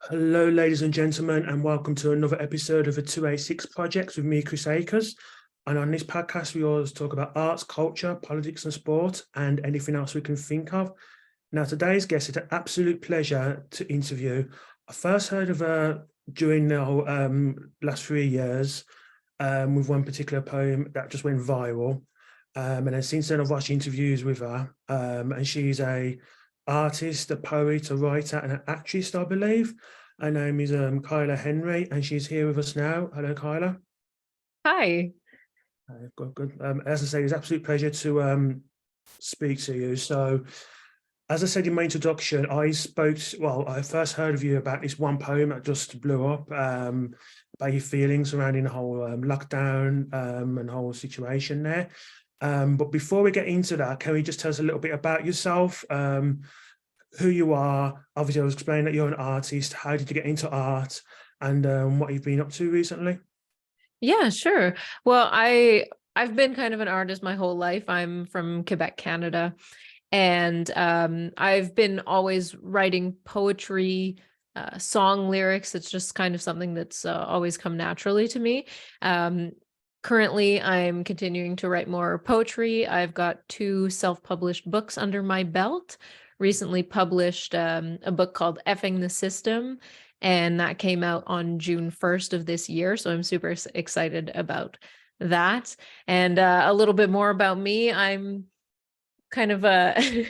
Hello, ladies and gentlemen, and welcome to another episode of the 286 Project with me, Chris Akers. And on this podcast, we always talk about arts, culture, politics and sport, and anything else we can think of. Now, today's guest is an absolute pleasure to interview. I first heard of her during the last 3 years with one particular poem that just went viral. And then since then, I've watched interviews with her, and she's a artist, a poet, a writer, and an actress, I believe. Her name is Kayla Henry, and she's here with us now. Hello, Kayla. Hi. Good, good. As I say, it's an absolute pleasure to speak to you. So, as I said in my introduction, I first heard of you about this one poem that just blew up, about your feelings surrounding the whole lockdown and the whole situation there. But before we get into that, can we just tell us a little bit about yourself, who you are? Obviously, I was explaining that you're an artist. How did you get into art, and what you've been up to recently? Yeah, sure. Well, I've been kind of an artist my whole life. I'm from Quebec, Canada, and I've been always writing poetry, song lyrics. It's just kind of something that's always come naturally to me. Currently, I'm continuing to write more poetry. I've got 2 self-published books under my belt. Recently published a book called Effing the System, and that came out on June 1st of this year. So I'm super excited about that. And a little bit more about me. I'm kind of a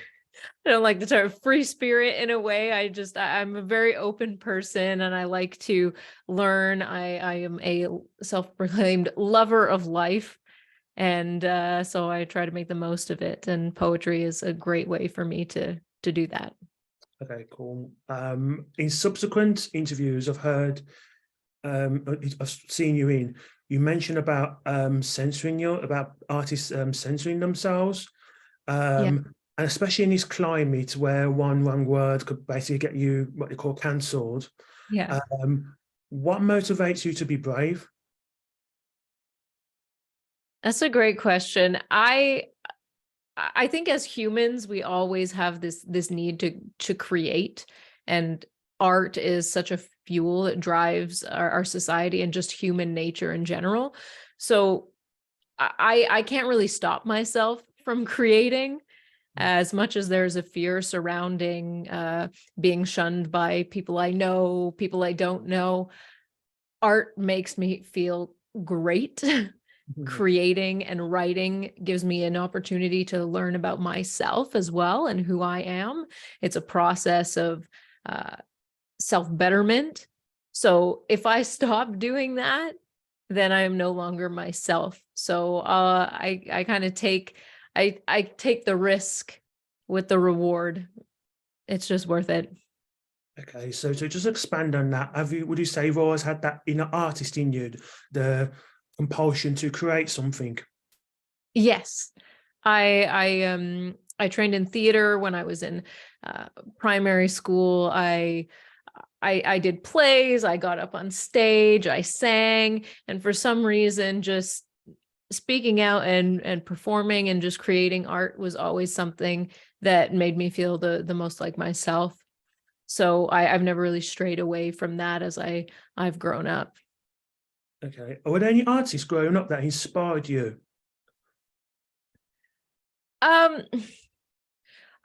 I don't like the term free spirit in a way. I'm a very open person and I like to learn. I am a self-proclaimed lover of life. And so I try to make the most of it. And poetry is a great way for me to do that. Okay, cool. In subsequent interviews, I've seen you in. You mentioned about about artists censoring themselves. Yeah. And especially in this climate where one wrong word could basically get you what they call cancelled. Yeah. What motivates you to be brave? That's a great question. I think as humans, we always have this need to create, and art is such a fuel that drives our society and just human nature in general. So I can't really stop myself from creating, as much as there's a fear surrounding being shunned by people I know, people I don't know. Art makes me feel great. Creating and writing gives me an opportunity to learn about myself as well and who I am. It's a process of self-betterment. So if I stop doing that, then I am no longer myself. So I kind of I take the risk with the reward. It's just worth it. Okay, so to just expand on that, would you say you've always had that inner artist in you, the compulsion to create something? Yes. I trained in theater when I was in primary school. I did plays, I got up on stage, I sang, and for some reason just speaking out and performing and just creating art was always something that made me feel the most like myself. So I've never really strayed away from that as I've grown up. Okay. Were there any artists growing up that inspired you? Um,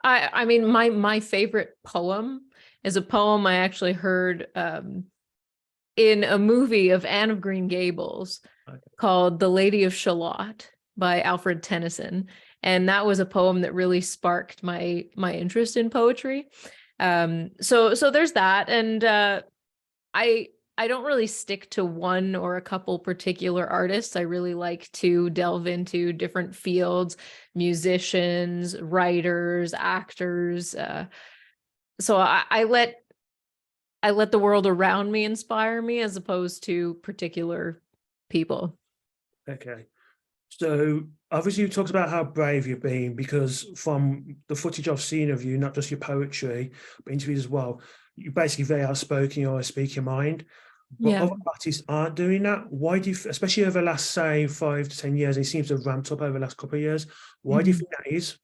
I mean, my favorite poem is a poem I actually heard in a movie of Anne of Green Gables called The Lady of Shalott by Alfred Tennyson. And that was a poem that really sparked my interest in poetry. So there's that. And I don't really stick to one or a couple particular artists. I really like to delve into different fields, musicians, writers, actors. So I let the world around me inspire me as opposed to particular people. Okay. So obviously you talked about how brave you've been, because from the footage I've seen of you, not just your poetry, but interviews as well, you're basically very outspoken, you always speak your mind. But Yeah. other artists aren't doing that. Why do you, especially over the last, say, 5 to 10 years, and it seems to have ramped up over the last couple of years, why do you Mhm. think that is?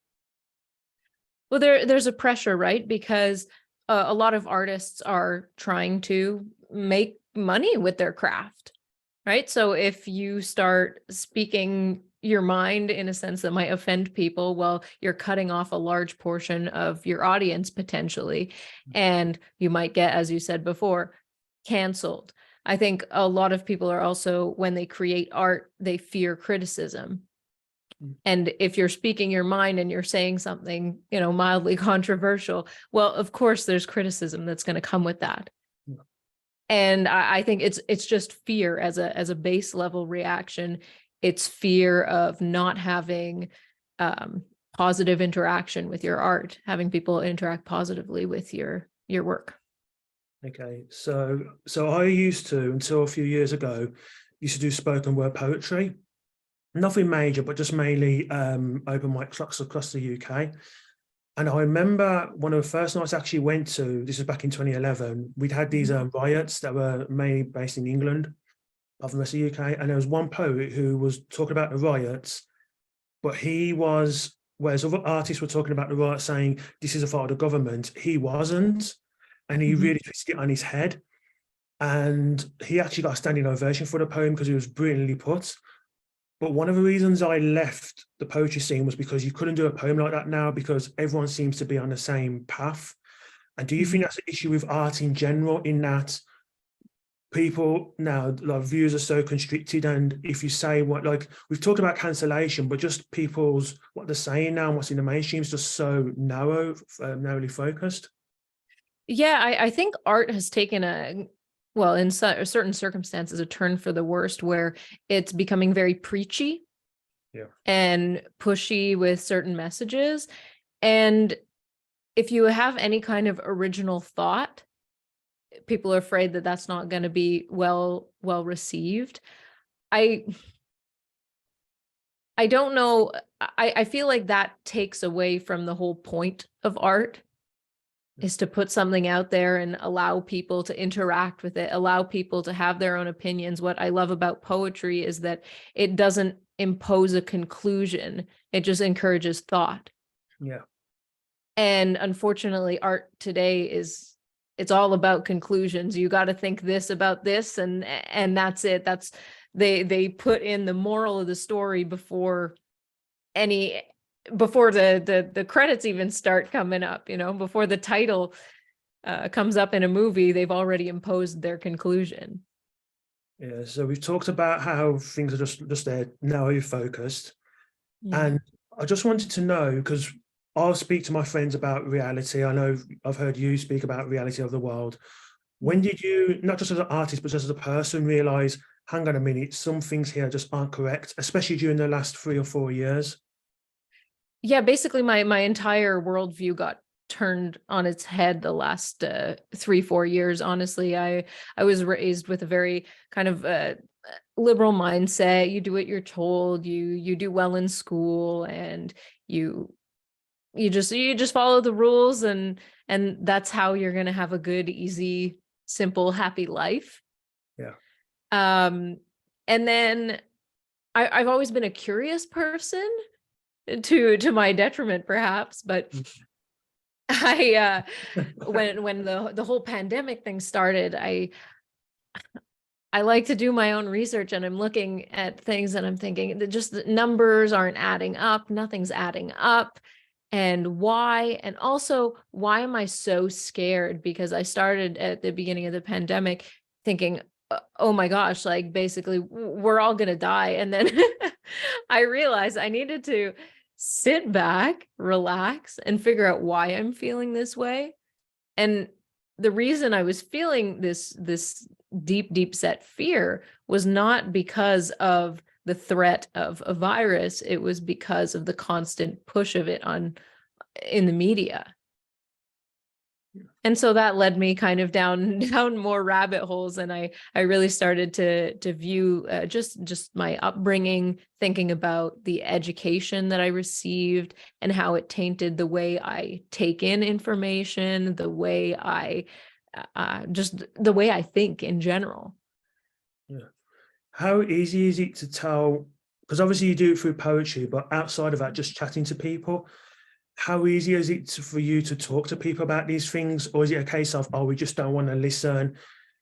Well, there's a pressure, right? Because a lot of artists are trying to make money with their craft, right? So if you start speaking your mind in a sense that might offend people, well, you're cutting off a large portion of your audience potentially, and you might get, as you said before, canceled. I think a lot of people are also, when they create art, they fear criticism. And if you're speaking your mind and you're saying something, mildly controversial, well, of course, there's criticism that's going to come with that. Yeah. And I think it's just fear as a base level reaction. It's fear of not having positive interaction with your art, having people interact positively with your work. Okay, so I used to, until a few years ago, used to do spoken word poetry. Nothing major, but just mainly open mic slots across the UK. And I remember one of the first nights I actually went to, this was back in 2011, we'd had these riots that were mainly based in England, of the rest of the UK. And there was one poet who was talking about the riots, but whereas other artists were talking about the riots saying, this is a fault of the government, he wasn't. And he really twisted it on his head. And he actually got a standing ovation for the poem because it was brilliantly put. But one of the reasons I left the poetry scene was because you couldn't do a poem like that now, because everyone seems to be on the same path. And do you think that's an issue with art in general, in that people now, like, views are so constricted, and if you say what, like, we've talked about cancellation, but just people's, what they're saying now and what's in the mainstream is just so narrowly focused? Yeah, I think art has taken in certain circumstances, a turn for the worst, where it's becoming very preachy and pushy with certain messages. And if you have any kind of original thought, people are afraid that that's not going to be well received. I don't know. I feel like that takes away from the whole point of art, is to put something out there and allow people to interact with it, allow people to have their own opinions. What I love about poetry is that it doesn't impose a conclusion. It just encourages thought. Yeah. And unfortunately, art today it's all about conclusions. You got to think this about this, and that's it. They put in the moral of the story before the credits even start coming up, before the title comes up in a movie, they've already imposed their conclusion. Yeah, so we've talked about how things are just there narrowly focused. And I just wanted to know, because I'll speak to my friends about reality. I know I've heard you speak about reality of the world. When did you, not just as an artist, but just as a person, realize, hang on a minute, some things here just aren't correct, especially during the last 3 or 4 years? Yeah, basically my entire worldview got turned on its head the last 3-4 years. Honestly, I was raised with a very kind of liberal mindset. You do what you're told, you do well in school, and you just follow the rules, and that's how you're going to have a good, easy, simple, happy life. Yeah. And then I've always been a curious person, to my detriment perhaps, but I when the whole pandemic thing started, I like to do my own research, and I'm looking at things and I'm thinking that just the numbers aren't adding up, nothing's adding up. And why? And also, why am I so scared? Because I started at the beginning of the pandemic thinking, oh my gosh, like basically we're all going to die. And then I realized I needed to sit back, relax, and figure out why I'm feeling this way. And the reason I was feeling this deep set fear was not because of the threat of a virus. It was because of the constant push of it in the media. And so that led me kind of down more rabbit holes, and I really started to view just my upbringing, thinking about the education that I received and how it tainted the way I take in information, the way I just the way I think in general. Yeah. How easy is it to tell? Because obviously you do it through poetry, but outside of that, just chatting to people. how easy is it for you to talk to people about these things? Or is it a case of, oh, we just don't want to listen,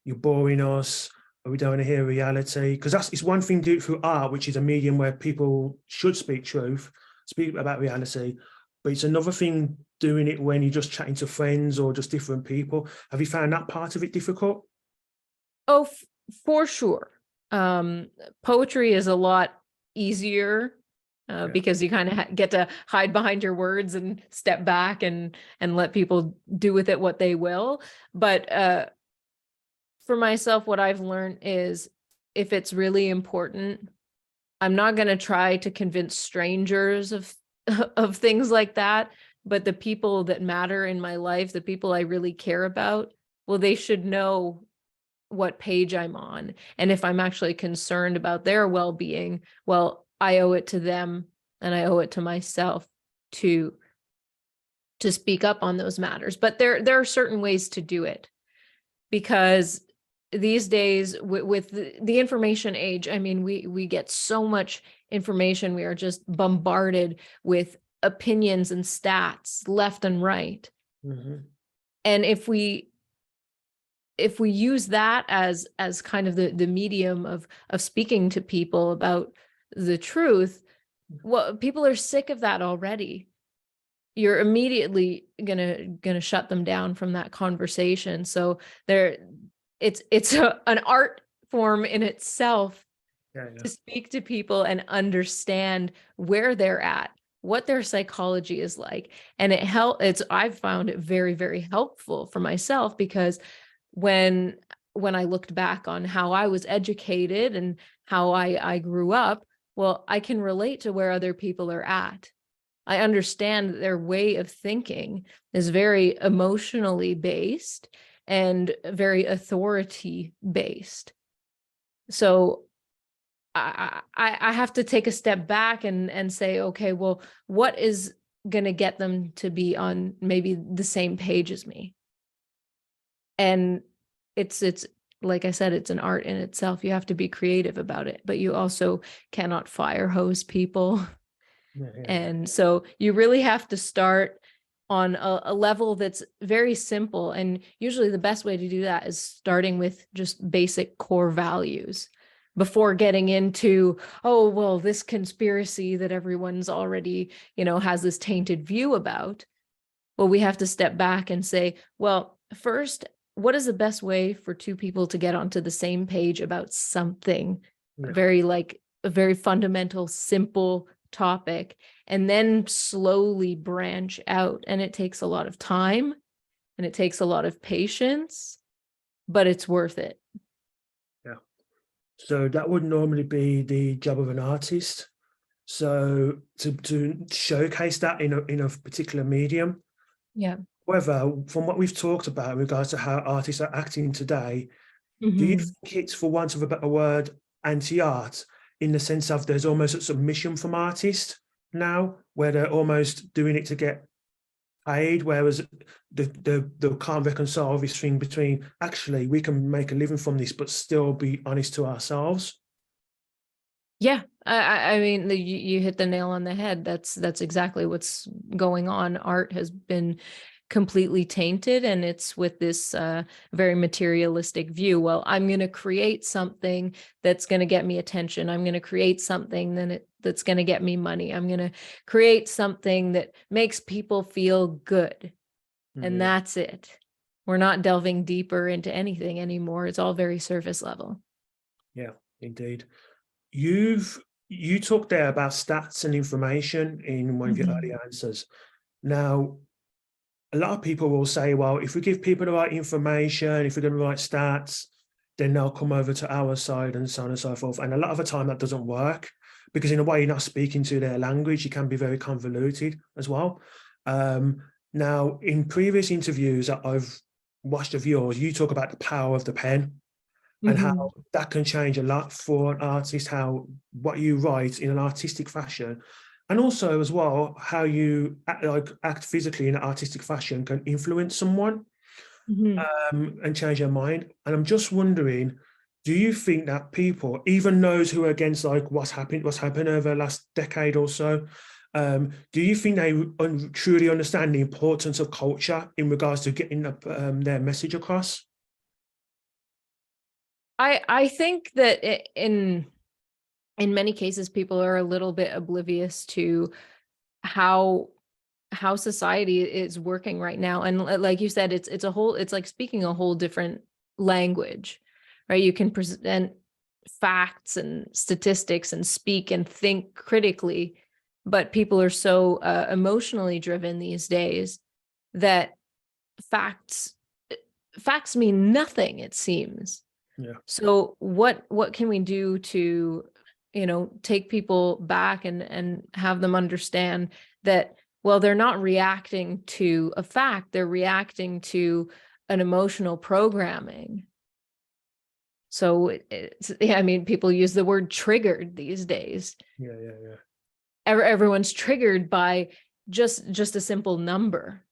you're boring us, or we don't want to hear reality? Because it's one thing to do it through art, which is a medium where people should speak truth, speak about reality. But it's another thing doing it when you're just chatting to friends or just different people. Have you found that part of it difficult? Oh, for sure. Poetry is a lot easier Yeah. because you kind of get to hide behind your words and step back and let people do with it what they will. But for myself, what I've learned is if it's really important, I'm not going to try to convince strangers of of things like that, but the people that matter in my life, the people I really care about, well, they should know what page I'm on. And if I'm actually concerned about their well-being, well, I owe it to them and I owe it to myself to speak up on those matters. But there are certain ways to do it, because these days with the information age, I mean, we get so much information. We are just bombarded with opinions and stats left and right. Mm-hmm. And if we use that as kind of the medium of speaking to people about the truth, well, people are sick of that already. You're immediately gonna shut them down from that conversation. So it's an art form in itself to speak to people and understand where they're at, what their psychology is like. And I've found it very, very helpful for myself, because when I looked back on how I was educated and how I grew up, well, I can relate to where other people are at. I understand that their way of thinking is very emotionally based and very authority based. So I have to take a step back and say, okay, well, what is going to get them to be on maybe the same page as me? And it's like I said, it's an art in itself. You have to be creative about it, but you also cannot fire hose people. And so you really have to start on a level that's very simple. And usually the best way to do that is starting with just basic core values before getting into, oh, well, this conspiracy that everyone's already, has this tainted view about. Well, we have to step back and say, well, first, what is the best way for two people to get onto the same page about something a very fundamental, simple topic, and then slowly branch out. And it takes a lot of time and it takes a lot of patience, but it's worth it. Yeah. So that would normally be the job of an artist. So to showcase that in a particular medium. Yeah. However, from what we've talked about in regards to how artists are acting today, do you think it's, for want of a better word, anti-art, in the sense of there's almost a submission from artists now, where they're almost doing it to get paid, whereas they can't reconcile this thing between, actually, we can make a living from this, but still be honest to ourselves? Yeah, I mean, you hit the nail on the head. That's exactly what's going on. Art has been completely tainted, and it's with this very materialistic view. Well, I'm going to create something that's going to get me attention. I'm going to create something that's going to get me money. I'm going to create something that makes people feel good. And that's it. We're not delving deeper into anything anymore. It's all very surface level. Yeah, indeed. You talked there about stats and information in one of your earlier answers. Now, a lot of people will say, well, if we give people the right information, if we give them the right stats, then they'll come over to our side, and so on and so forth. And a lot of the time that doesn't work, because in a way you're not speaking to their language. You can be very convoluted as well. Now, in previous interviews that I've watched of yours, you talk about the power of the pen, and how that can change a lot for an artist, how what you write in an artistic fashion, and also as well how you act physically in an artistic fashion can influence someone and change their mind. And I'm just wondering, do you think that people, even those who are against like what's happened over the last decade or so, Do you think they truly understand the importance of culture in regards to getting their message across? I think that in many cases, people are a little bit oblivious to how society is working right now. And like you said, it's like speaking a whole different language, right? You can present facts and statistics and speak and think critically, but people are so emotionally driven these days that facts mean nothing, it seems. Yeah. So what can we do to, take people back and have them understand that, well, they're not reacting to a fact, they're reacting to an emotional programming. So people use the word triggered these days. Yeah. Everyone's triggered by just a simple number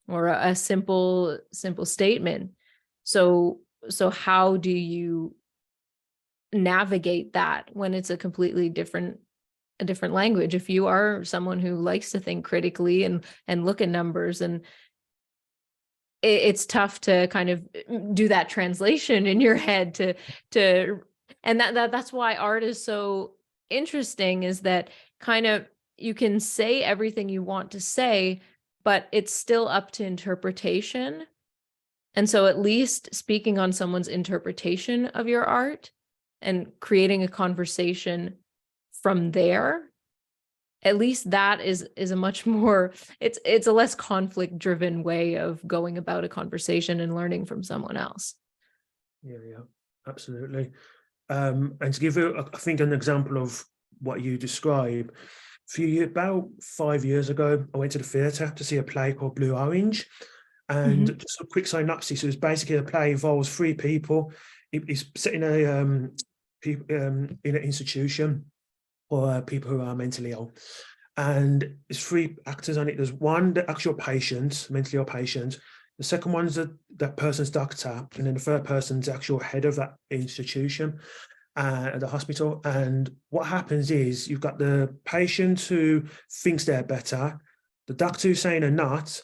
or a simple statement. So how do you navigate that when it's a completely different language? If you are someone who likes to think critically and look at numbers, and it's tough to kind of do that translation in your head to and that's why art is so interesting, is that kind of you can say everything you want to say, but it's still up to interpretation. And so at least speaking on someone's interpretation of your art and creating a conversation from there, at least that is a much more, it's a less conflict driven way of going about a conversation and learning from someone else. Yeah, absolutely. And to give you, I think, an example of what you describe, about 5 years ago, I went to the theatre to see a play called Blue Orange. And just a quick synopsis, it was basically a play involves 3 people. It's set in in an institution for people who are mentally ill. And there's 3 actors on it. There's one, the actual patient, mentally ill patient. The second one's that person's doctor. And then the third person's the actual head of that institution at the hospital. And what happens is you've got the patient who thinks they're better, the doctor who's saying they're not,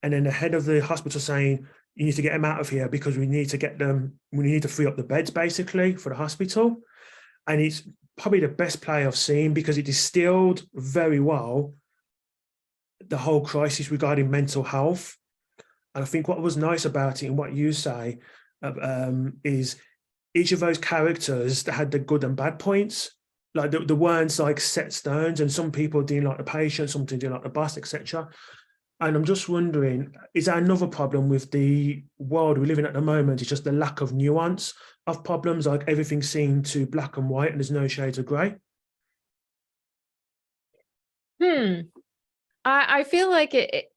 and then the head of the hospital saying, you need to get them out of here because we need to free up the beds basically for the hospital. And it's probably the best play I've seen because it distilled very well the whole crisis regarding mental health. And I think what was nice about it and what you say is each of those characters that had the good and bad points. Like the weren't like set stones, and some people didn't like the patient, some didn't like the boss, etc. And I'm just wondering, is that another problem with the world we live in at the moment? It's just the lack of nuance of problems, like everything's seen to black and white and there's no shades of grey. I feel like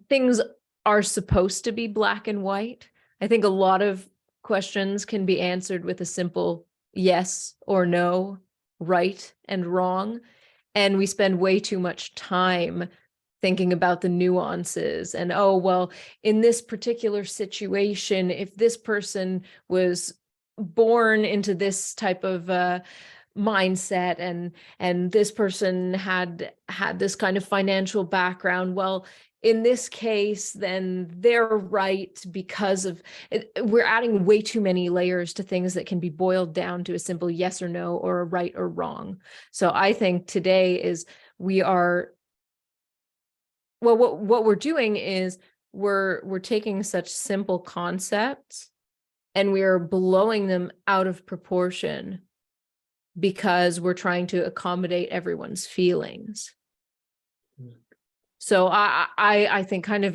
things are supposed to be black and white. I think a lot of questions can be answered with a simple yes or no, right and wrong. And we spend way too much time thinking about the nuances and, oh, well, in this particular situation, if this person was born into this type of mindset and this person had this kind of financial background, well, in this case, then they're right because of it. We're adding way too many layers to things that can be boiled down to a simple yes or no or a right or wrong. So I think today is what we're doing is we're taking such simple concepts and we are blowing them out of proportion because we're trying to accommodate everyone's feelings. So I think kind of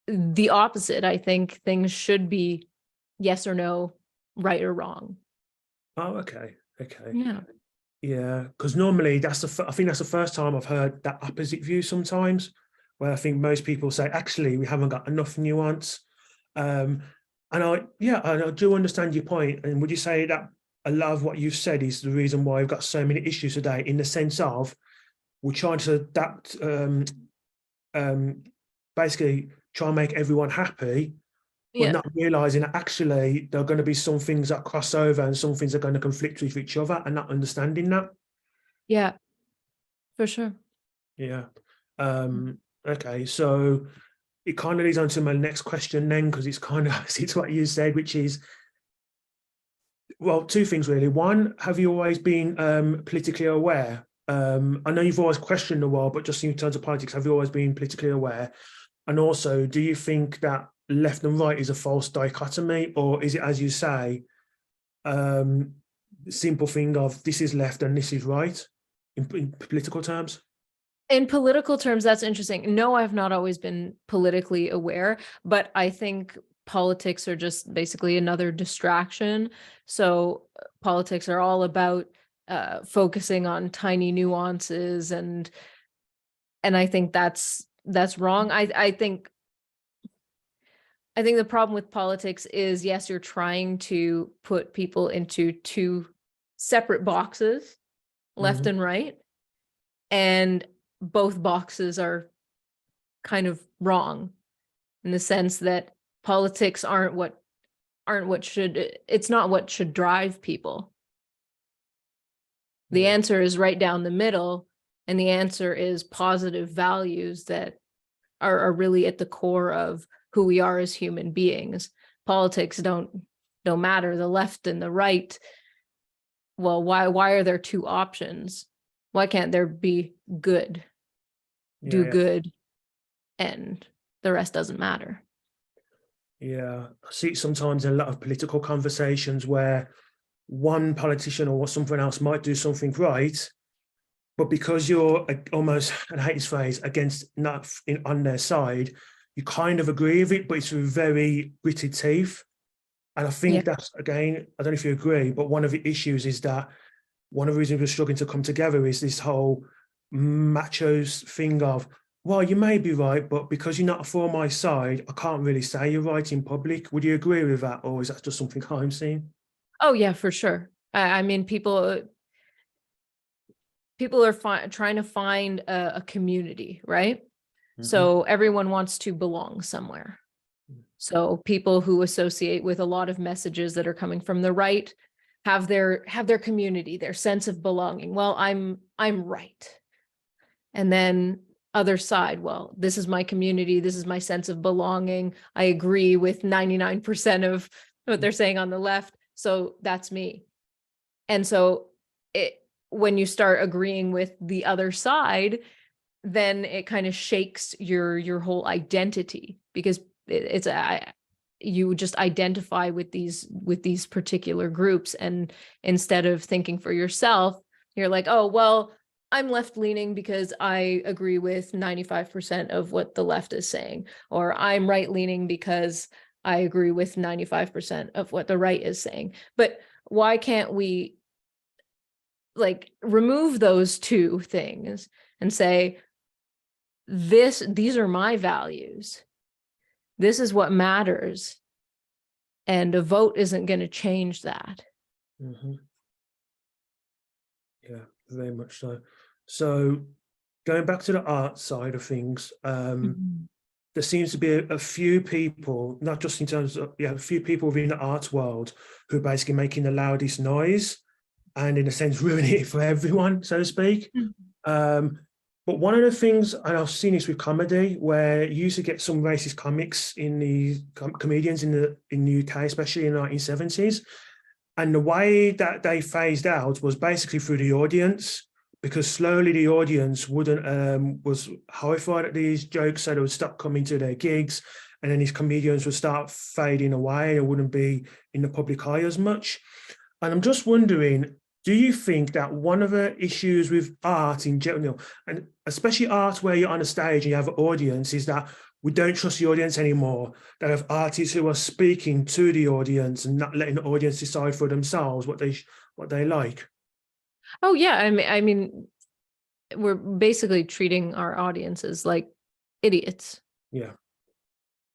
the opposite. I think things should be yes or no, right or wrong. Oh, okay. Yeah. Because normally I think that's the first time I've heard that opposite view sometimes, where I think most people say, actually, we haven't got enough nuance. And I do understand your point. And would you say that a lot of what you've said is the reason why we've got so many issues today, in the sense of we're trying to adapt, basically try and make everyone happy, but not realizing that actually there are going to be some things that cross over and some things are going to conflict with each other, and not understanding that. Yeah, for sure. Yeah. Okay, so it kind of leads on to my next question then, because it's kind of opposite to what you said, which is, well, two things really. One, have you always been politically aware? I know you've always questioned the world, but just in terms of politics, have you always been politically aware? And also, do you think that left and right is a false dichotomy, or is it, as you say, simple thing of this is left and this is right in political terms? In political terms, that's interesting. No, I've not always been politically aware, but I think politics are just basically another distraction. So politics are all about focusing on tiny nuances, and I think that's wrong. I think the problem with politics is, yes, you're trying to put people into two separate boxes, left Mhm. and right, and both boxes are kind of wrong, in the sense that politics aren't what should, it's not what should drive people. The Yeah, answer is right down the middle, and the answer is positive values that are really at the core of who we are as human beings. Politics don't matter, the left and the right. Well, why are there two options? Why can't there be good, do yeah, good, and the rest doesn't matter? yeah. I see it sometimes in a lot of political conversations where one politician or something else might do something right, but because you're almost, and I hate this phrase, against, not on their side, you kind of agree with it, but it's with very gritted teeth. And I Yeah. think that's, again, I don't know if you agree, but one of the issues is that one of the reasons we're struggling to come together is this whole machos thing of, well, you may be right, but because you're not for my side, I can't really say you're right in public. Would you agree with that, or is that just something I'm seeing? Oh yeah, for sure. I mean, people are trying to find a community, right? Mhm. So everyone wants to belong somewhere. So people who associate with a lot of messages that are coming from the right have their community, their sense of belonging. Well, I'm right. And then other side, well, this is my community, this is my sense of belonging. I agree with 99% of what they're saying on the left, so that's me. And so when you start agreeing with the other side, then it kind of shakes your whole identity, because you just identify with these particular groups, and instead of thinking for yourself, you're like, oh well, I'm left leaning because I agree with 95% of what the left is saying, or I'm right leaning because I agree with 95% of what the right is saying. But why can't we like remove those two things and say, these are my values, this is what matters, and a vote isn't going to change that? Mhm. Yeah, very much so. So going back to the art side of things, Mhm. there seems to be a few people, not just in terms of, yeah, a few people within the art world who are basically making the loudest noise and in a sense ruining it for everyone, so to speak. Mhm. Um, but one of the things, and I've seen this with comedy, where you used to get some racist comics in the comedians in the UK, especially in the 1970s. And the way that they phased out was basically through the audience, because slowly the audience wouldn't was horrified at these jokes, so they would stop coming to their gigs, and then these comedians would start fading away and wouldn't be in the public eye as much. And I'm just wondering, do you think that one of the issues with art in general, and especially art where you're on a stage and you have an audience, is that we don't trust the audience anymore? They have artists who are speaking to the audience and not letting the audience decide for themselves what they like. Oh yeah, I mean, we're basically treating our audiences like idiots. Yeah.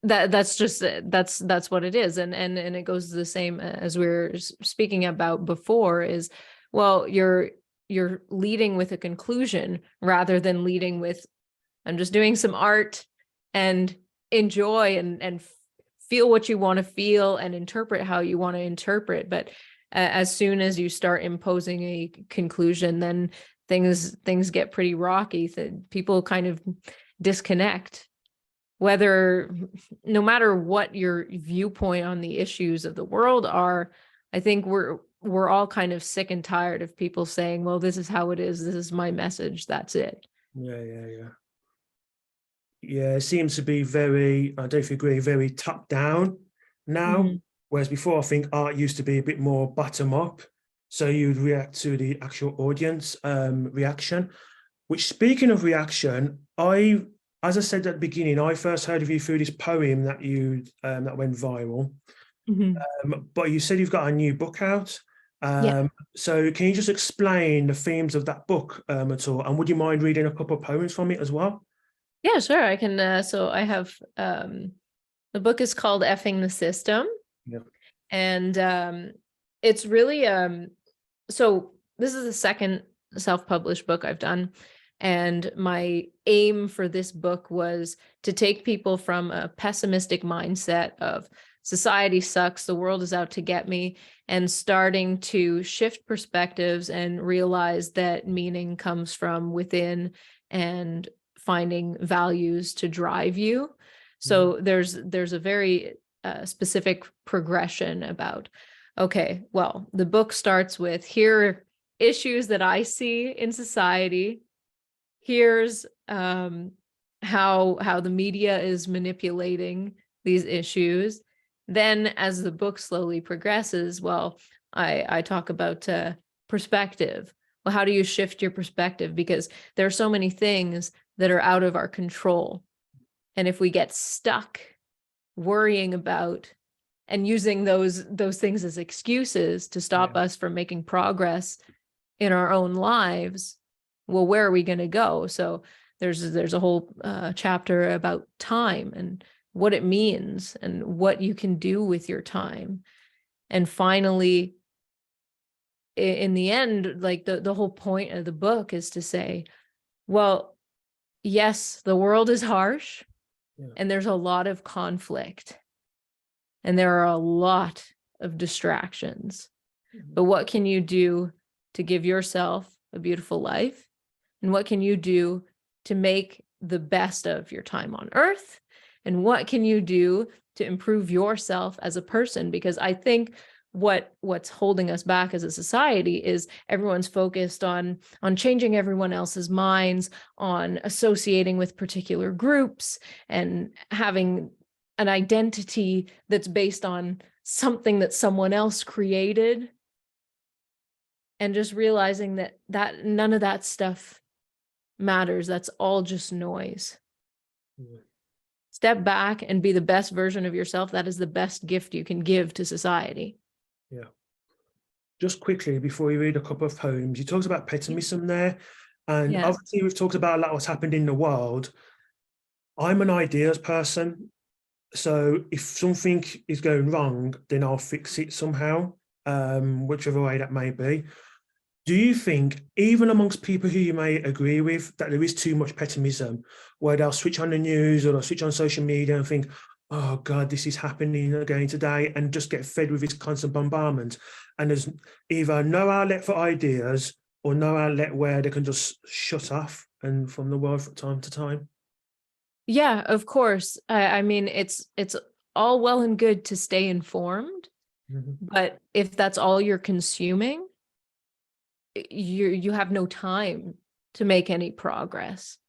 That's just that's what it is, and it goes the same as we were speaking about before. Is, well, you're leading with a conclusion rather than leading with, I'm just doing some art, and enjoy and feel what you want to feel and interpret how you want to interpret. But as soon as you start imposing a conclusion, then things get pretty rocky, that people kind of disconnect, whether, no matter what your viewpoint on the issues of the world are. I think we're all kind of sick and tired of people saying, well, this is how it is, this is my message, that's it. Yeah, it seems to be very, I don't know if you agree, very top down now. Mhm. Whereas before, I think art used to be a bit more bottom up. So you'd react to the actual audience reaction. Which, speaking of reaction, as I said at the beginning, I first heard of you through this poem that you that went viral. Mhm. But you said you've got a new book out. Yeah. So can you just explain the themes of that book at all? And would you mind reading a couple of poems from it as well? Yeah, sure. I can. So I have, the book is called Effing the System. Yeah. And it's really, so this is the second self-published book I've done. And my aim for this book was to take people from a pessimistic mindset of society sucks, the world is out to get me, and starting to shift perspectives and realize that meaning comes from within, and finding values to drive you. So there's a very specific progression about, okay, well, the book starts with, here are issues that I see in society. Here's how the media is manipulating these issues. Then as the book slowly progresses, well, I talk about perspective. Well, how do you shift your perspective? Because there are so many things that are out of our control. And if we get stuck worrying about and using those things as excuses to stop us from making progress in our own lives, well, where are we going to go? So there's a whole chapter about time and what it means and what you can do with your time. And finally, in the end, like the whole point of the book is to say, well, yes, the world is harsh and there's a lot of conflict and there are a lot of distractions. But what can you do to give yourself a beautiful life? And what can you do to make the best of your time on earth? And what can you do to improve yourself as a person? Because I think what's holding us back as a society is everyone's focused on changing everyone else's minds, on associating with particular groups and having an identity that's based on something that someone else created, and just realizing that none of that stuff matters. That's all just noise. Step back and be the best version of yourself. That is the best gift you can give to society. Yeah. Just quickly, before you read a couple of poems, you talked about pessimism there. And obviously we've talked about a lot of what's happened in the world. I'm an ideas person. So if something is going wrong, then I'll fix it somehow, whichever way that may be. Do you think, even amongst people who you may agree with, that there is too much pessimism, where they'll switch on the news or they'll switch on social media and think, oh God, this is happening again today, and just get fed with this constant bombardment? And there's either no outlet for ideas or no outlet where they can just shut off and from the world from time to time. Yeah, of course. I mean, it's all well and good to stay informed, but if that's all you're consuming, you have no time to make any progress.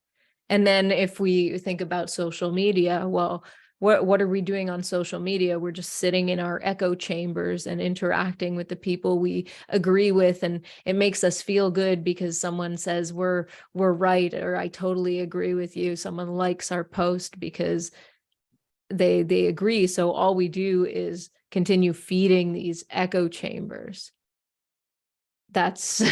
And then if we think about social media, well, what are we doing on social media? We're just sitting in our echo chambers and interacting with the people we agree with, and it makes us feel good because someone says we're right, or I totally agree with you. Someone likes our post because they agree. So all we do is continue feeding these echo chambers. That's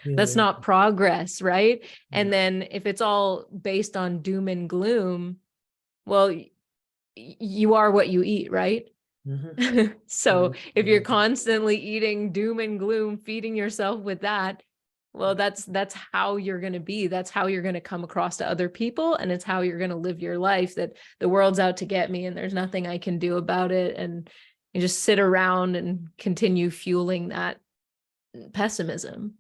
that's not progress, right? And then if it's all based on doom and gloom, well, you are what you eat, right? So if you're constantly eating doom and gloom, feeding yourself with that, well, that's how you're going to be. That's how you're going to come across to other people, and it's how you're going to live your life, that the world's out to get me and there's nothing I can do about it. And you just sit around and continue fueling that pessimism.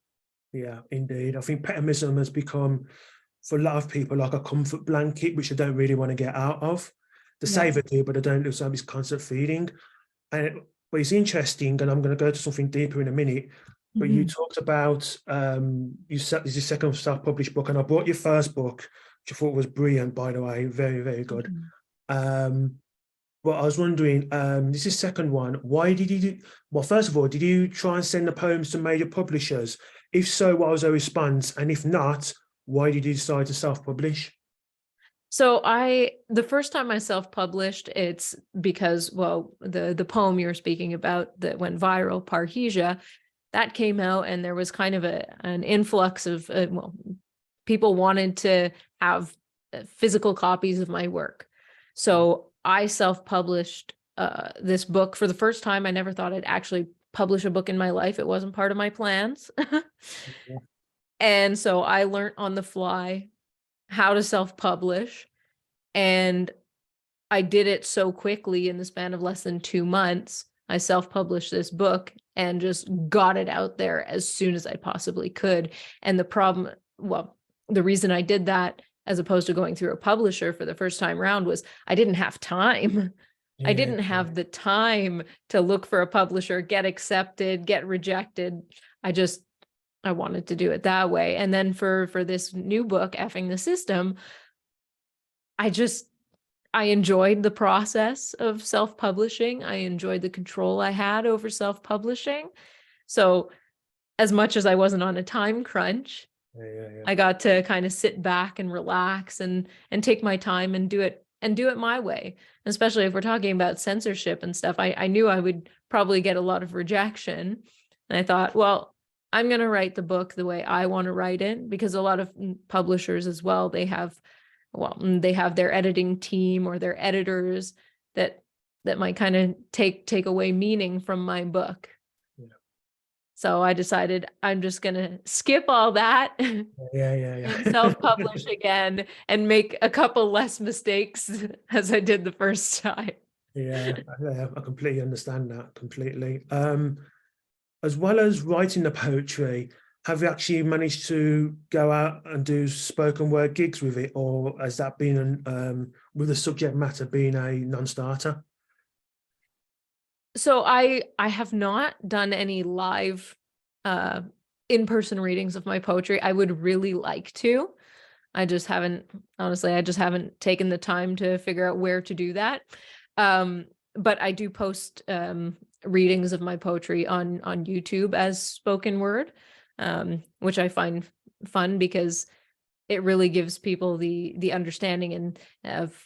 Yeah, indeed. I think pessimism has become, for a lot of people, like a comfort blanket, which they don't really want to get out of. They Yeah. say they do, but they don't. It's this constant feeling. But it's interesting, and I'm going to go to something deeper in a minute. But you Mhm. talked about you said this is your second self-published book, and I bought your first book, which I thought was brilliant, by the way, very, very good. Mhm. Um, but I was wondering, this is second one. Why did you do? Well, first of all, did you try and send the poems to major publishers? If so, what was their response? And if not, why did you decide to self-publish? So the first time I self-published, it's because, well, the poem you're speaking about that went viral, Parrhesia, that came out, and there was kind of an influx of well, people wanted to have physical copies of my work. So I self-published this book for the first time. I never thought I'd actually publish a book in my life. It wasn't part of my plans. Yeah, And so I learned on the fly how to self-publish, and I did it so quickly in the span of less than 2 months. I self-published this book and just got it out there as soon as I possibly could. And the problem, well, the reason I did that as opposed to going through a publisher for the first time around was I didn't have time. I yeah, didn't yeah, have the time to look for a publisher, get accepted, get rejected. I wanted to do it that way. And then for this new book, Effing the System, I just I enjoyed the process of self-publishing. I enjoyed the control I had over self-publishing. So as much as I wasn't on a time crunch, yeah, I got to kind of sit back and relax and take my time and do it my way. Especially if we're talking about censorship and stuff, I knew I would probably get a lot of rejection. And I thought, well, I'm going to write the book the way I want to write it, because a lot of publishers as well, they have their editing team or their editors that might kind of take away meaning from my book. yeah, So I decided I'm just gonna skip all that yeah, yeah, and yeah. self-publish again and make a couple less mistakes as I did the first time. Yeah, I completely understand that completely. As well as writing the poetry, have you actually managed to go out and do spoken word gigs with it, or has that been with the subject matter being a non-starter? So I have not done any live uh in-person readings of my poetry. I would really like to. I just haven't, honestly, I just haven't taken the time to figure out where to do that. But I do post readings of my poetry on YouTube as spoken word, which I find fun because it really gives people the understanding and of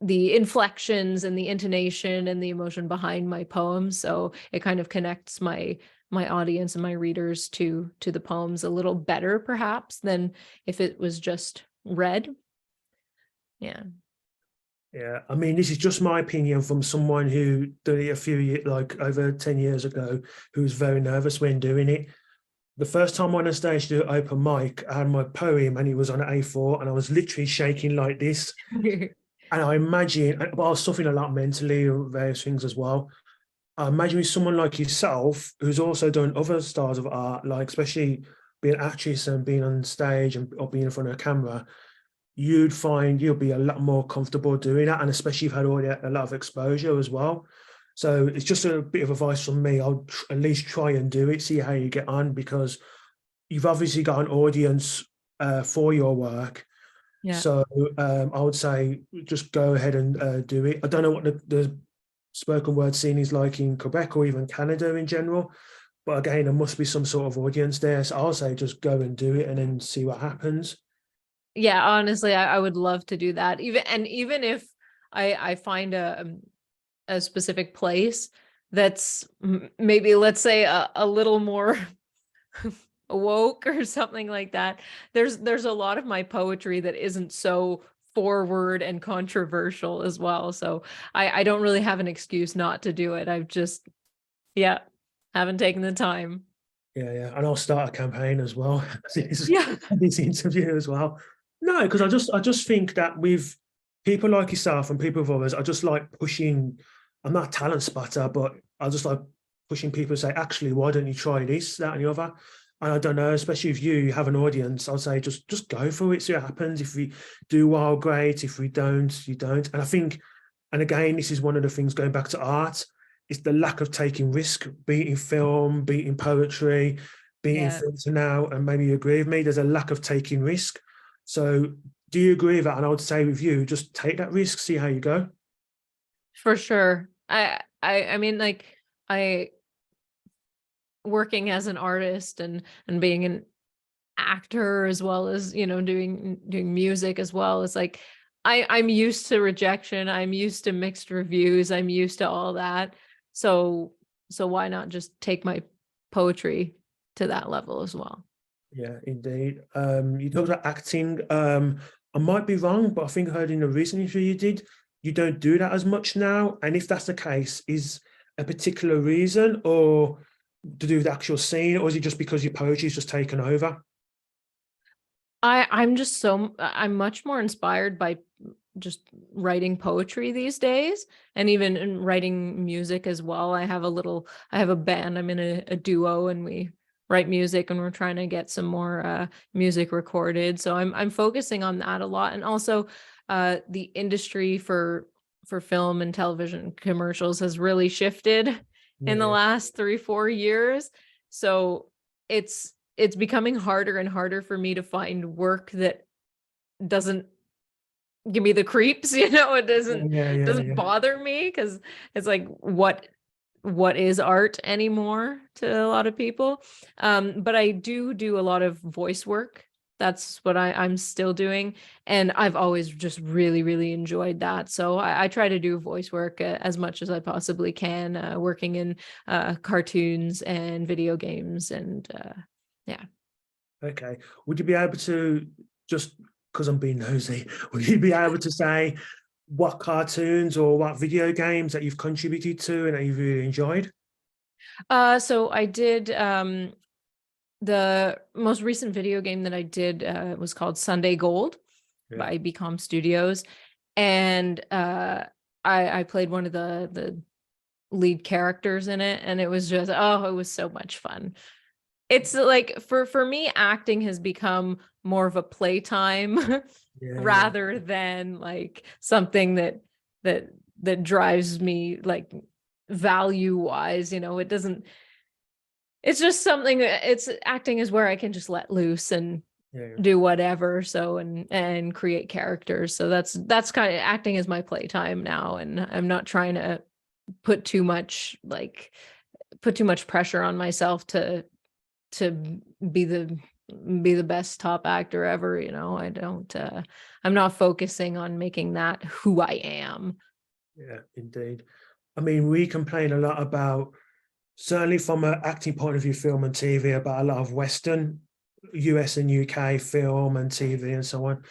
the inflections and the intonation and the emotion behind my poems. So it kind of connects my audience and my readers to the poems a little better perhaps than if it was just read. Yeah. Yeah, I mean, this is just my opinion from someone who did it a few years, like over 10 years ago, who was very nervous when doing it. The first time I went on stage to do open mic, I had my poem and it was on A4 and I was literally shaking like this. And I imagine, but I was suffering a lot mentally, various things as well. I imagine with someone like yourself, who's also done other styles of art, like especially being an actress and being on stage and or being in front of a camera, you'd find you'll be a lot more comfortable doing that. And especially you've had already a lot of exposure as well. So it's just a bit of advice from me. I'll at least try and do it, see how you get on, because you've obviously got an audience for your work. Yeah. So I would say just go ahead and do it. I don't know what the spoken word scene is like in Quebec or even Canada in general, but again, there must be some sort of audience there. So I'll say just go and do it and then see what happens. Yeah, honestly, I would love to do that. Even if I find a specific place that's maybe, let's say, a little more woke or something like that. There's a lot of my poetry that isn't so forward and controversial as well. So I don't really have an excuse not to do it. I've just, yeah, haven't taken the time. Yeah, yeah. And I'll start a campaign as well. Yeah. This interview as well. No, because I just think that with people like yourself and people with others, I just like pushing. I'm not a talent spotter, but I just like pushing people to say, actually, why don't you try this, that, and the other? And I don't know, especially if you have an audience, I'll say just go for it, see what happens. If we do well, great. If we don't, you don't. And I think, and again, this is one of the things going back to art, it's the lack of taking risk, be it in film, be it in poetry, be it in Yeah, theatre now, and maybe you agree with me, there's a lack of taking risk. So do you agree with that? And I would say with you, just take that risk, see how you go. for sure. I mean, like, I working as an artist and being an actor as well as, you know, doing music as well. It's like I'm used to rejection. I'm used to mixed reviews. I'm used to all that. So why not just take my poetry to that level as well? Yeah, indeed. You talked about acting. I might be wrong, but I think I heard in a recent interview you did, you don't do that as much now. And if that's the case, is a particular reason or to do with the actual scene, or is it just because your poetry is just taken over? I'm much more inspired by just writing poetry these days, and even in writing music as well. I have a band. I'm in a duo, and we write music, and we're trying to get some more music recorded. So I'm focusing on that a lot. And also the industry for film and television commercials has really shifted in the Yeah, last 3-4 years. So it's becoming harder and harder for me to find work that doesn't give me the creeps, you know. It doesn't yeah. bother me, because it's like, what is art anymore to a lot of people. But I do a lot of voice work. That's what I'm still doing, and I've always just really enjoyed that. So I try to do voice work as much as I possibly can, working in cartoons and video games, and yeah. Okay. Would you be able to, just because I'm being nosy, would you be able to say what cartoons or what video games that you've contributed to and that you've really enjoyed? So I did the most recent video game that I did was called Sunday Gold Yeah. by Becom Studios, and I played one of the lead characters in it, and it was just, oh, it was so much fun. It's like, for me, acting has become more of a playtime Yeah. rather than like something that that drives me, like, value wise. You know, it doesn't, it's just something it's acting is where I can just let loose and Yeah. do whatever. So and create characters. So that's kind of, acting is my playtime now, and I'm not trying to put too much like put too much pressure on myself to be the best top actor ever. You know, I don't I'm not focusing on making that who I am. Yeah, indeed. I mean, we complain a lot about, certainly from an acting point of view, film and TV, about a lot of Western, US and UK film and TV and so on.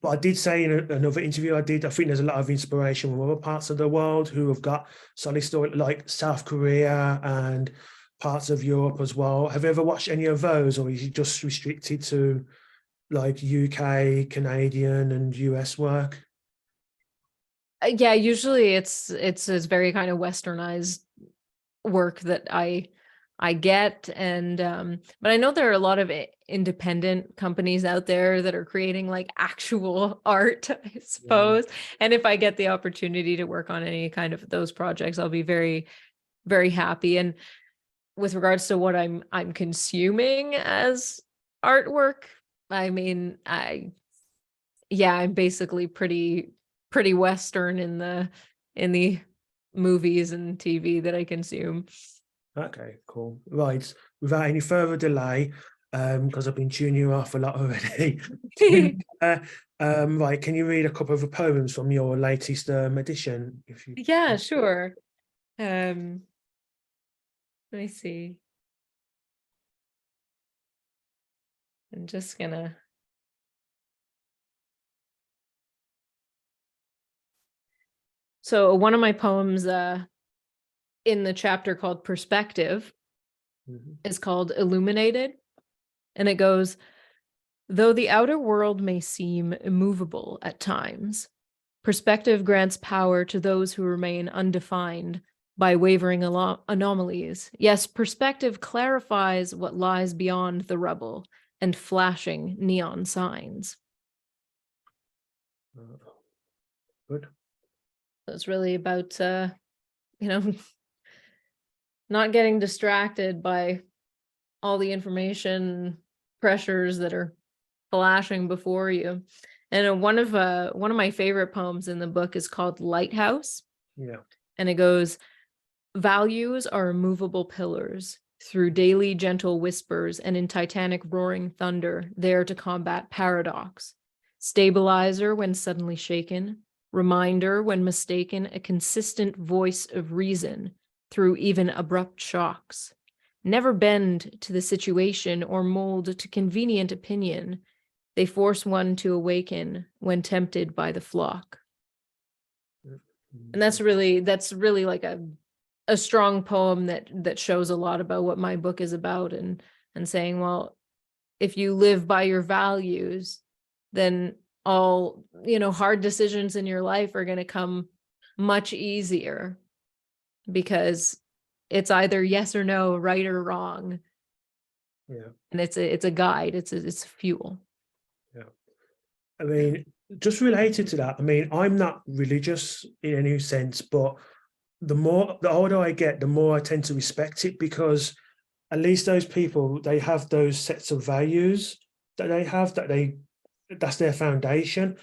But I did say in another interview I did, I think there's a lot of inspiration from other parts of the world who have got solid story, like South Korea and parts of Europe as well. Have you ever watched any of those, or is it just restricted to like UK, Canadian, and US work? Yeah, usually it's very kind of westernized work that I get. And but I know there are a lot of independent companies out there that are creating like actual art, I Yeah. suppose. And if I get the opportunity to work on any kind of those projects, I'll be very happy. And with regards to what I'm consuming as artwork, I mean, I'm basically pretty Western in the movies and TV that I consume. Okay, cool. Right. Without any further delay, because I've been tuning you off a lot already. uh, right, can you read a couple of poems from your latest edition? If you, Yeah, sure. Um, Let me see. I'm just gonna. So one of my poems in the chapter called Perspective Mhm. is called Illuminated, and it goes, though the outer world may seem immovable at times, perspective grants power to those who remain undefined, by wavering anomalies. Yes, perspective clarifies what lies beyond the rubble and flashing neon signs. Good. It's really about, not getting distracted by all the information pressures that are flashing before you. And one of my favorite poems in the book is called Lighthouse. Yeah. And it goes, values are immovable pillars through daily gentle whispers and in titanic roaring thunder, there to combat paradox. Stabilizer when suddenly shaken, reminder when mistaken, a consistent voice of reason through even abrupt shocks. Never bend to the situation or mold to convenient opinion. They force one to awaken when tempted by the flock. And that's really like a strong poem that shows a lot about what my book is about, and saying, well, if you live by your values, then all, hard decisions in your life are going to come much easier, because it's either yes or no, right or wrong. Yeah. And it's a guide, it's fuel. Yeah. I mean, just related to that, I mean, I'm not religious in any sense, but the older I get, the more I tend to respect it, because at least those people, they have those sets of values that they have, that's their foundation.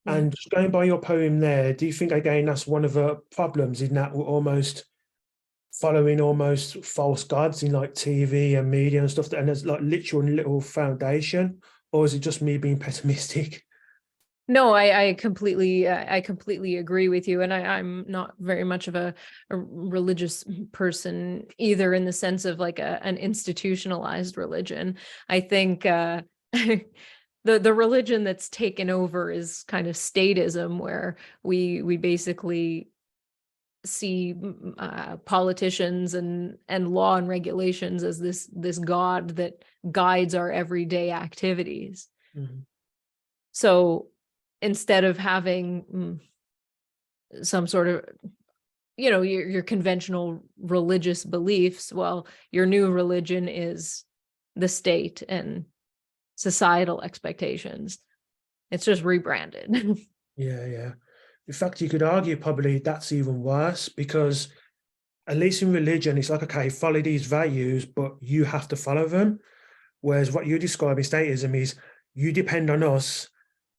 Yeah. And just going by your poem there, do you think, again, that's one of the problems, in that we're almost following almost false gods in like TV and media and stuff, and there's like literal little foundation? Or is it just me being pessimistic? No, I completely agree with you. And I'm not very much of a religious person either, in the sense of like an institutionalized religion. I think the religion that's taken over is kind of statism, where we basically see politicians and law and regulations as this god that guides our everyday activities. Mhm. So instead of having some sort of, your conventional religious beliefs, well, your new religion is the state and societal expectations. It's just rebranded. Yeah, yeah. In fact, you could argue probably that's even worse, because at least in religion, it's like, okay, follow these values, but you have to follow them. Whereas what you describe in statism is, you depend on us,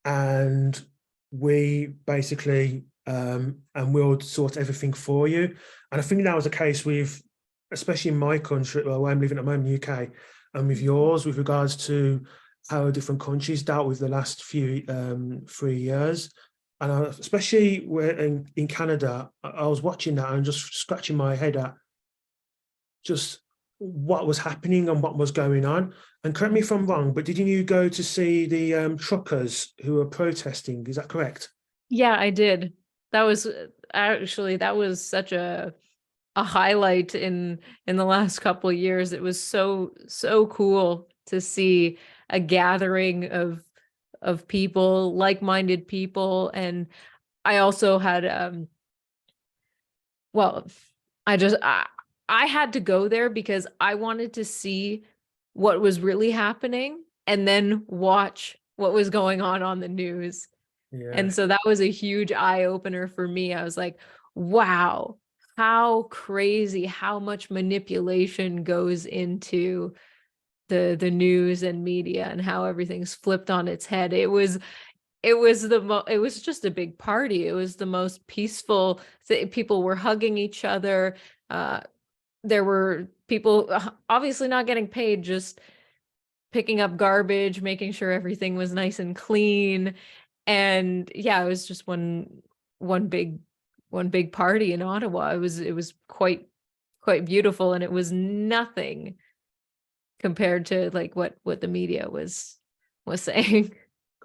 and we basically and we'll sort everything for you. And I think that was the case with, especially in my country, well, where I'm living at the moment, UK, and with yours, with regards to how different countries dealt with the last few 3 years. And especially where in Canada, I was watching that and just scratching my head at just what was happening and what was going on. And correct me if I'm wrong, but didn't you go to see the truckers who were protesting? Is that correct? Yeah, I did. That was such a highlight in the last couple of years. It was so cool to see a gathering of people, like-minded people. And I also had well, I had to go there because I wanted to see what was really happening and then watch what was going on the news. Yeah. And so that was a huge eye opener for me. I was like, wow, how crazy, how much manipulation goes into the news and media, and how everything's flipped on its head. It was just a big party. It was the most peaceful. People were hugging each other. There were people obviously not getting paid, just picking up garbage, making sure everything was nice and clean. And yeah, it was just one big party in Ottawa. It was quite beautiful, and it was nothing compared to like what the media was saying.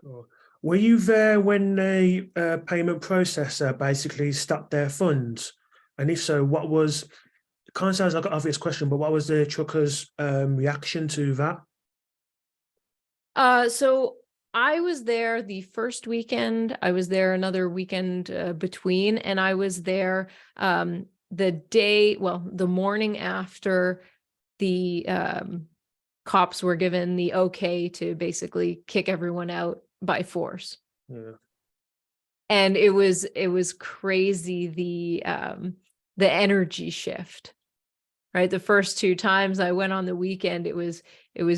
Cool. Were you there when the payment processor basically stopped their funds? And if so, what was, it kind of sounds like an obvious question, but what was the truckers' reaction to that? So I was there the first weekend. I was there another weekend between, and I was there the morning after the cops were given the okay to basically kick everyone out by force. Yeah. And it was crazy, the energy shift, right? The first two times I went on the weekend, it was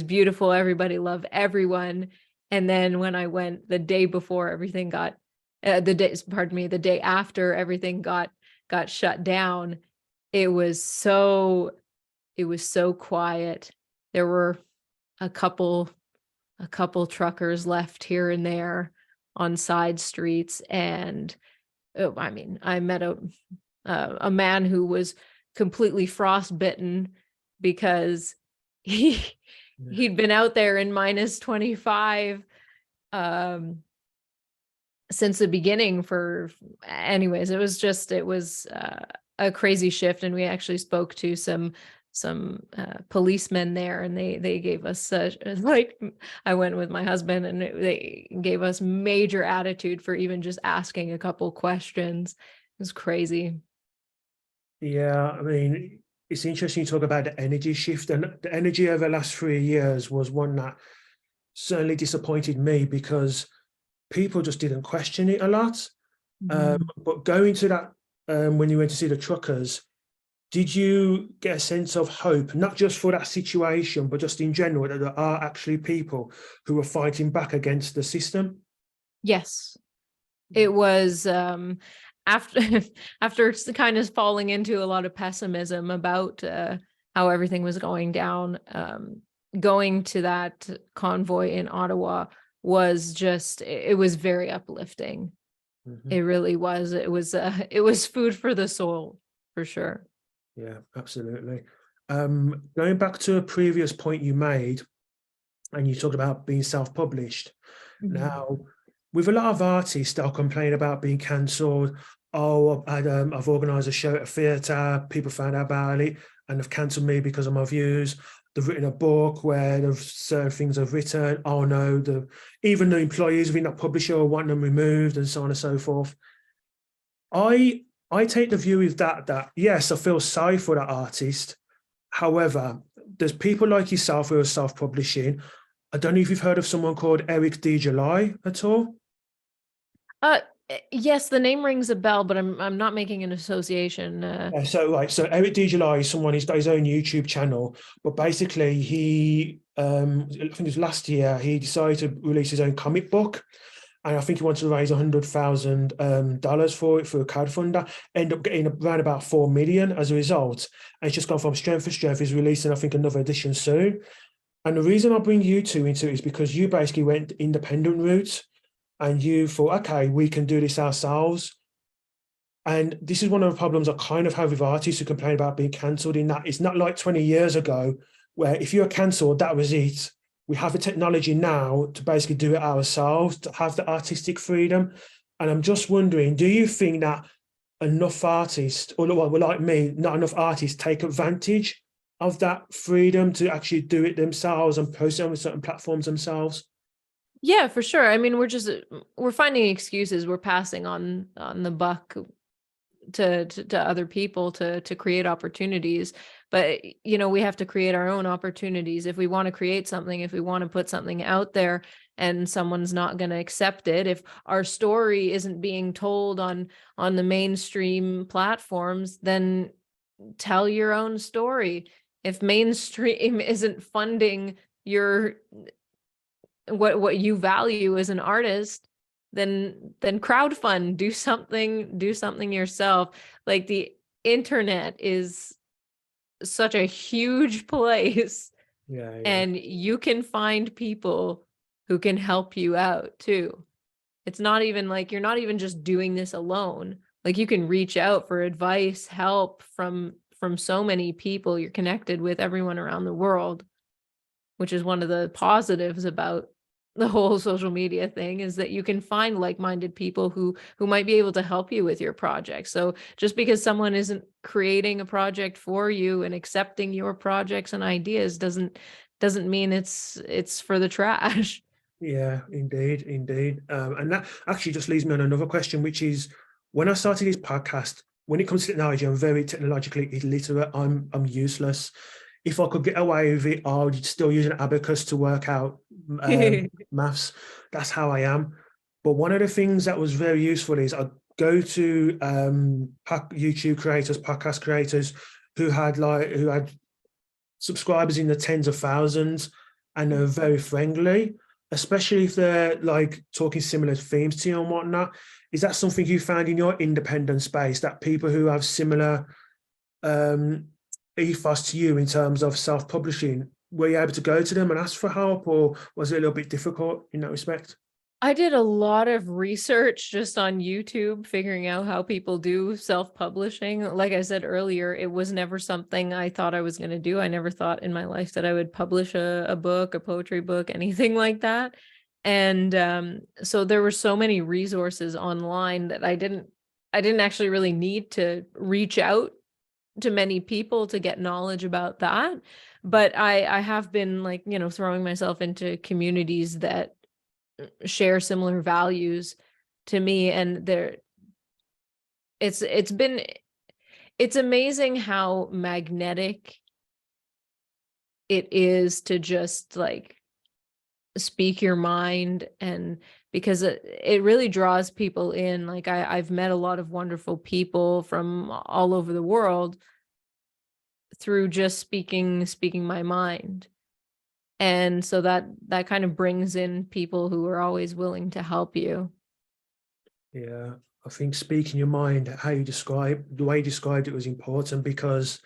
beautiful. Everybody loved everyone. And then when I went the day before, everything got the day after everything got shut down, it was so quiet. There were a couple truckers left here and there on side streets, and I mean, I met a man who was completely frostbitten because he'd been out there in minus 25 since the beginning anyways. It was a crazy shift. And we actually spoke to some policemen there, and they gave us such, like, I went with my husband, and they gave us major attitude for even just asking a couple questions. It was crazy. Yeah, I mean, it's interesting you talk about the energy shift, and the energy over the last 3 years was one that certainly disappointed me, because people just didn't question it a lot. But going to that, when you went to see the truckers, did you get a sense of hope, not just for that situation, but just in general, that there are actually people who are fighting back against the system? Yes. It was after after kind of falling into a lot of pessimism about how everything was going down. Going to that convoy in Ottawa was it was very uplifting. It really was. It was food for the soul, for sure. Yeah, absolutely. Going back to a previous point you made, and you talked about being self-published. Now, with a lot of artists, they'll complain about being cancelled. Oh, I've organised a show at a theatre, people found out about it, and they've cancelled me because of my views. They've written a book where certain things I've written. Oh no, even the employees within that publisher want them removed, and so on and so forth. I take the view with that yes, I feel sorry for that artist. However, there's people like yourself who are self-publishing. I don't know if you've heard of someone called Eric D. July at all. Yes, the name rings a bell, but I'm not making an association. So Eric D. July is someone, he's got his own YouTube channel, but basically I think it was last year, he decided to release his own comic book. And I think he wanted to raise $100,000 for it, for a crowdfunder. End up getting around about 4 million as a result. And it's just gone from strength to strength. He's releasing, I think, another edition soon. And the reason I bring you two into it is because you basically went independent route, and you thought, okay, we can do this ourselves. And this is one of the problems I kind of have with artists who complain about being cancelled, in that it's not like 20 years ago, where if you were cancelled, that was it. We have the technology now to basically do it ourselves, to have the artistic freedom. And I'm just wondering, do you think that enough artists, or like me, not enough artists take advantage of that freedom to actually do it themselves and post it on certain platforms themselves? Yeah, for sure. I mean, we're finding excuses. We're passing on the buck to other people to create opportunities. But we have to create our own opportunities. If we want to create something, if we want to put something out there and someone's not going to accept it, if our story isn't being told on the mainstream platforms, then tell your own story. If mainstream isn't funding what you value as an artist, then crowdfund, do something yourself. Like, the internet is such a huge place, and you can find people who can help you out too. It's not even like you're not even just doing this alone. Like, you can reach out for advice, help from so many people. You're connected with everyone around the world, which is one of the positives about the whole social media thing, is that you can find like-minded people who might be able to help you with your project. So just because someone isn't creating a project for you and accepting your projects and ideas doesn't mean it's for the trash. Yeah, indeed. And that actually just leads me on another question, which is, when I started this podcast, when it comes to technology, I'm very technologically illiterate. I'm useless. If I could get away with it, I would still use an abacus to work out maths. That's how I am. But one of the things that was very useful is I go to YouTube creators, podcast creators who had subscribers in the tens of thousands and are very friendly, especially if they're like talking similar themes to you and whatnot. Is that something you found in your independent space, that people who have similar ethos to you in terms of self-publishing, were you able to go to them and ask for help, or was it a little bit difficult in that respect? I did a lot of research just on YouTube, figuring out how people do self-publishing. Like I said earlier, it was never something I thought I was going to do. I never thought in my life that I would publish a book, a poetry book, anything like that. And so there were so many resources online that I didn't actually really need to reach out to many people to get knowledge about that. But I have been, like, throwing myself into communities that share similar values to me, and it's amazing how magnetic it is to just like speak your mind, and because it really draws people in. Like I've met a lot of wonderful people from all over the world through just speaking my mind. And so that kind of brings in people who are always willing to help you. Yeah, I think speaking your mind, the way you described it was important, because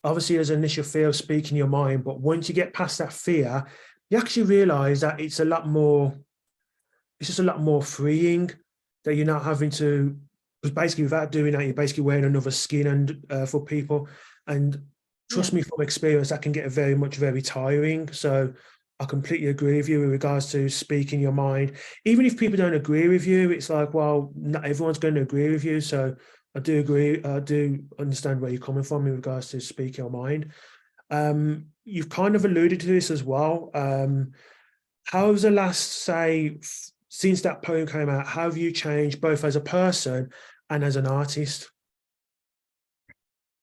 obviously there's an initial fear of speaking your mind, but once you get past that fear, you actually realize that it's just a lot more freeing, that you're not having to, because basically without doing that, you're basically wearing another skin and for people. And trust me, from experience, that can get very tiring. So I completely agree with you with regards to speaking your mind. Even if people don't agree with you, it's like, well, not everyone's going to agree with you. So I do agree. I do understand where you're coming from in regards to speaking your mind. You've kind of alluded to this as well. How's the last, say, since that poem came out, how have you changed both as a person and as an artist?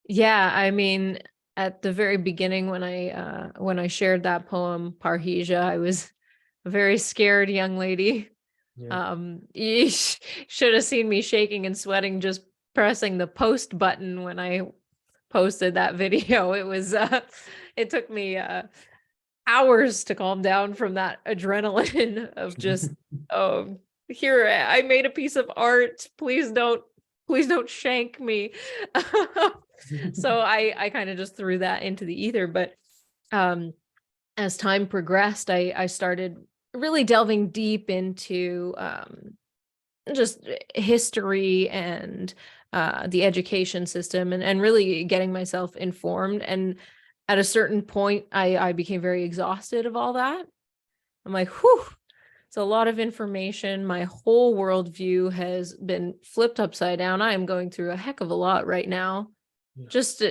Yeah, I mean, at the very beginning when I shared that poem, Parhesia, I was a very scared young lady. Yeah. You should have seen me shaking and sweating just pressing the post button when I posted that video. It was it took me hours to calm down from that adrenaline of just, oh, here, I made a piece of art. Please don't shank me. So I kind of just threw that into the ether. But as time progressed, I started really delving deep into just history and the education system, and really getting myself informed. And at a certain point, I became very exhausted of all that. I'm like, whew, it's a lot of information. My whole worldview has been flipped upside down. I am going through a heck of a lot right now. Yeah. Just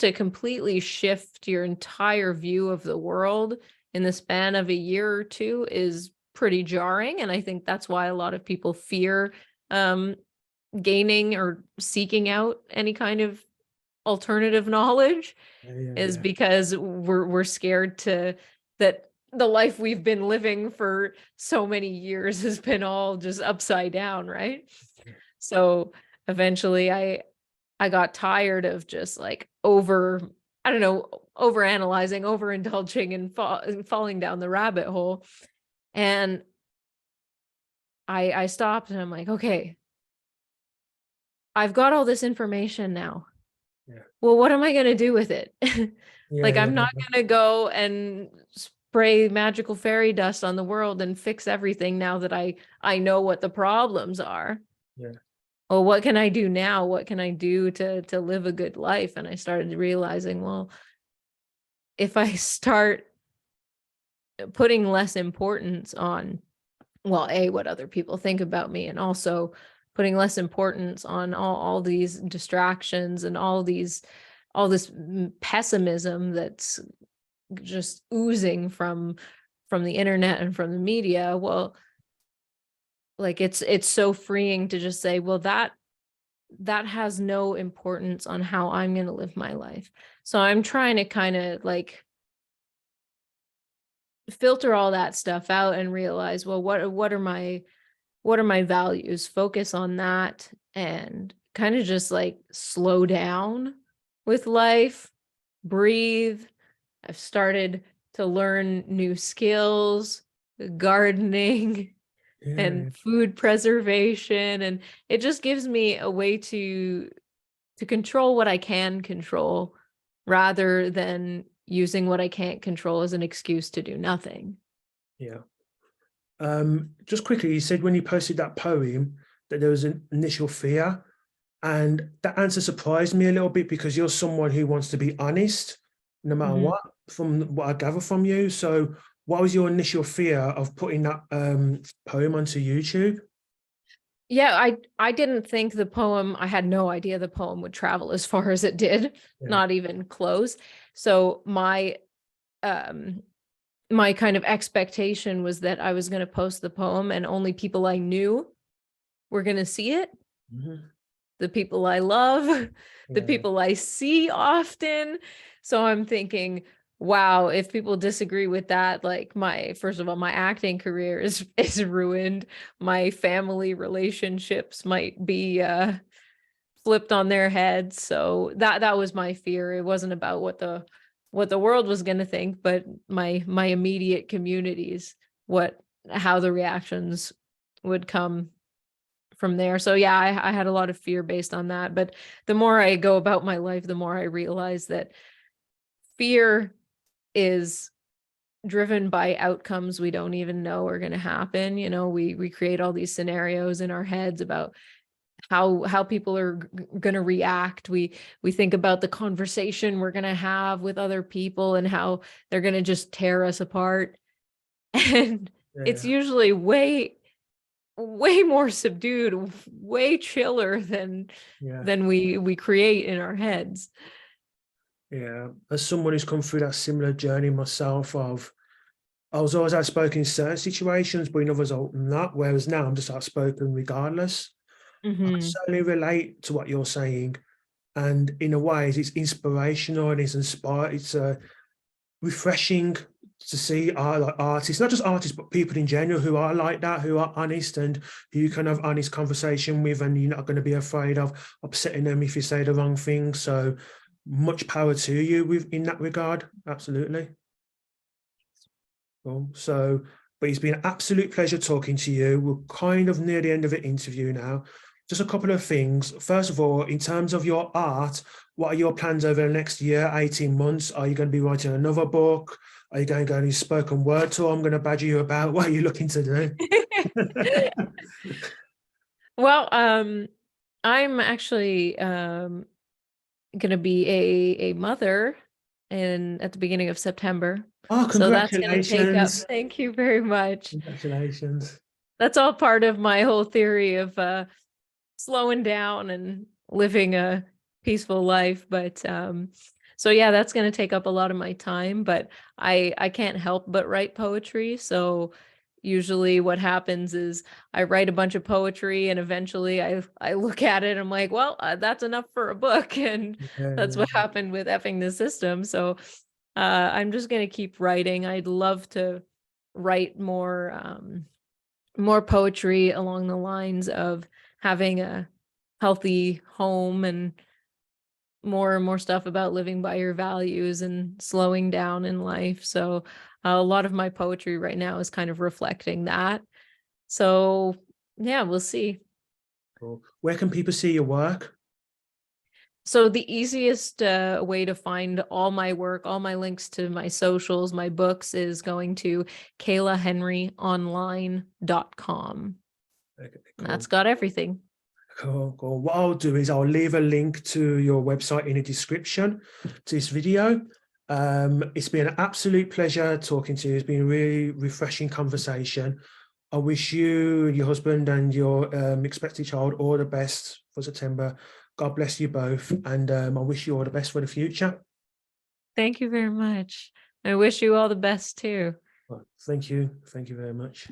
to completely shift your entire view of the world in the span of a year or two is pretty jarring. And I think that's why a lot of people fear gaining or seeking out any kind of alternative knowledge, is because we're scared that the life we've been living for so many years has been all just upside down, right? So eventually I got tired of just like overanalyzing, overindulging, and falling down the rabbit hole. And I stopped, and I'm like, okay, I've got all this information now. Yeah. Well, what am I going to do with it? Like, Yeah. I'm not going to go and spray magical fairy dust on the world and fix everything now that I know what the problems are. Yeah. Well, what can I do now? What can I do to live a good life? And I started realizing, well, if I start putting less importance on, well, A, what other people think about me, and also putting less importance on all these distractions and all this pessimism that's just oozing from the internet and from the media. Well, like it's so freeing to just say, well, that that has no importance on how I'm going to live my life. So I'm trying to kind of like filter all that stuff out and realize, well, what are my values? Focus on that and kind of just like slow down with life, breathe. I've started to learn new skills, gardening Yeah, and food preservation, and it just gives me a way to control what I can control rather than using what I can't control as an excuse to do nothing. yeah. Just quickly, you said when you posted that poem that there was an initial fear, and that answer surprised me a little bit because you're someone who wants to be honest, no matter Mhm. what, from what I gather from you. So, what was your initial fear of putting that poem onto YouTube? Yeah, I didn't think I had no idea the poem would travel as far as it did, Yeah, not even close. So um my kind of expectation was that I was going to post the poem and only people I knew were going to see it, mhm, the people I love, the yeah, people I see often. So I'm thinking, wow, if people disagree with that, like first of all, my acting career is is ruined. My family relationships might be flipped on their heads. So that was my fear. It wasn't about what the world was going to think, but my immediate communities, what how the reactions would come from there. So yeah, I had a lot of fear based on that. But the more I go about my life, the more I realize that fear is driven by outcomes we don't even know are going to happen. You know, we create all these scenarios in our heads about how people are going to react. We think about the conversation we're going to have with other people and how they're going to just tear us apart. And it's yeah, usually way more subdued, way chiller yeah, than we create in our heads. yeah. As someone who's come through that similar journey myself, of I was always outspoken in certain situations, but in others I'm not. Whereas now I'm just outspoken regardless. I Hmm. certainly relate to what you're saying, and in a way, it's inspirational and it's inspired. It's refreshing to see like artists, not just artists, but people in general who are like that, who are honest and who you can have honest conversation with, and you're not going to be afraid of upsetting them if you say the wrong thing. So much power to you with in that regard. Absolutely. Cool. So, but it's been an absolute pleasure talking to you. We're kind of near the end of the interview now. Just a couple of things. First of all, in terms of your art, what are your plans over the next year, 18 months? Are you going to be writing another book? Are you going to go any spoken word tour I'm going to badger you about? What are you looking to do? Well, I'm actually going to be a mother in at the beginning of September. Oh, So that's going to take up, congratulations. thank you very much. Congratulations. That's all part of my whole theory of slowing down and living a peaceful life. But so yeah, that's going to take up a lot of my time, but I can't help but write poetry. So usually what happens is I write a bunch of poetry and eventually I look at it and I'm like, well, that's enough for a book. And that's Yeah, what happened with effing the system. So I'm just going to keep writing. I'd love to write more poetry along the lines of having a healthy home and more stuff about living by your values and slowing down in life. So a lot of my poetry right now is kind of reflecting that. So yeah, we'll see. cool. Where can people see your work? So the easiest way to find all my work, all my links to my socials, my books is going to kaylahenryonline.com. Okay, That's cool. got everything. Cool, cool. What I'll do is I'll leave a link to your website in the description to this video. It's been an absolute pleasure talking to you. It's been a really refreshing conversation. I wish you, your husband, and your expected child all the best for September. God bless you both, and I wish you all the best for the future. Thank you very much. I wish you all the best too. Well, thank you. Thank you very much.